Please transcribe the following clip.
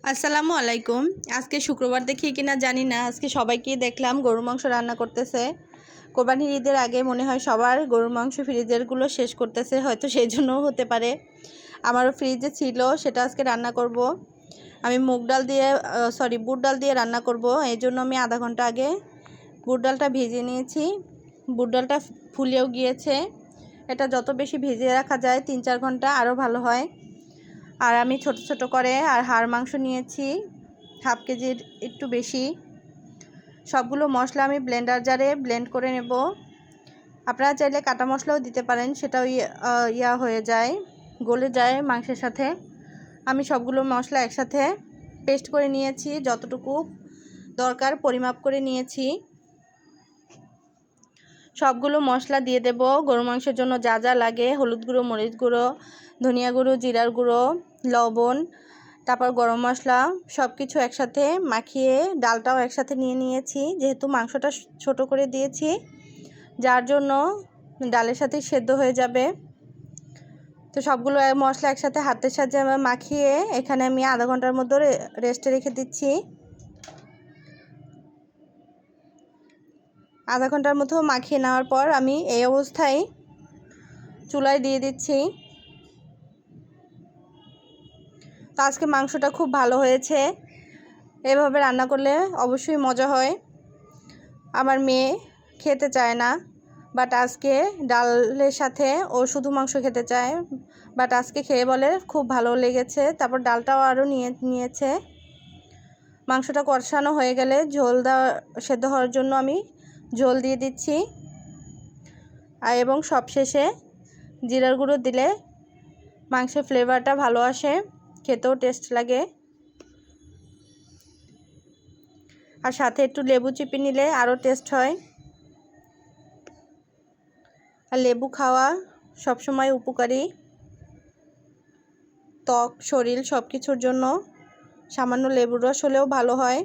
আসসালামু আলাইকুম। আজকে শুক্রবার দেখি কিনা জানি না, আজকে সবাইকেই দেখলাম গরুর মাংস রান্না করতেছে। কোরবানির ঈদের আগে মনে হয় সবার গরুর মাংস ফ্রিজেরগুলো শেষ করতেছে, হয়তো সেই জন্যও হতে পারে। আমারও ফ্রিজে ছিল, সেটা আজকে রান্না করব। আমি মুগ ডাল দিয়ে বুট ডাল দিয়ে রান্না করব, এই জন্য আমি আধা ঘন্টা আগে বুট ডালটা ভিজিয়ে নিয়েছি। বুট ডালটা ফুলেও গিয়েছে। এটা যত বেশি ভিজিয়ে রাখা যায় 3-4 ঘন্টা আরও ভালো হয়। আর আমি ছোট ছোট করে আর হাড় মাংস নিয়েছি হাফ কেজির একটু বেশি। সবগুলো মশলা আমি ব্লেন্ডার জারে ব্লেন্ড করে নেব। আপনারা চাইলে কাটা মশলাও দিতে পারেন, সেটাও ইয়া হয়ে যায়, গলে যায় মাংসের সাথে। আমি সবগুলো মশলা একসাথে পেস্ট করে নিয়েছি, যতটুকু দরকার পরিমাপ করে নিয়েছি। সবগুলো মশলা দিয়ে দেব। গরু মাংসের জন্য যা যা লাগে, হলুদ গুঁড়ো, মরিচ গুঁড়ো, ধনিয়া গুঁড়ো, জিরার গুঁড়ো, লবণ, তারপর গরম মশলা, সব কিছু একসাথে মাখিয়ে ডালটাও একসাথে নিয়ে নিয়েছি। যেহেতু মাংসটা ছোট করে দিয়েছি, যার জন্য ডালের সাথে সেদ্ধ হয়ে যাবে। তো সবগুলো মশলা একসাথে হাতের সাহায্যে মাখিয়ে এখানে আমি আধা ঘন্টার মধ্যে রেস্টে রেখে দিচ্ছি। আধা ঘন্টার মতো মাখিয়ে নেওয়ার পর আমি এই অবস্থায় চুলায় দিয়ে দিচ্ছি। তো আজকে মাংসটা খুব ভালো হয়েছে, এভাবে রান্না করলে অবশ্যই মজা হয়। আমার মেয়ে খেতে চায় না, বাট আজকে ডালের সাথে ও শুধু মাংস খেতে চায়, বাট আজকে খেয়ে বলে খুব ভালো লেগেছে। তারপর ডালটাও আরও নিয়েছে। মাংসটা কষানো হয়ে গেলে সেদ্ধ হওয়ার জন্য আমি ঝোল দিয়ে দিচ্ছি। এবং সবশেষে জিরার গুঁড়ো দিলে মাংসের ফ্লেভারটা ভালো আসে, খেতেও টেস্ট লাগে। আর সাথে একটু লেবু চিপে নিলে আরও টেস্ট হয়। আর লেবু খাওয়া সবসময় উপকারী, ত্বক, শরীর সব কিছুর জন্য সামান্য লেবুর রস হলেও ভালো হয়।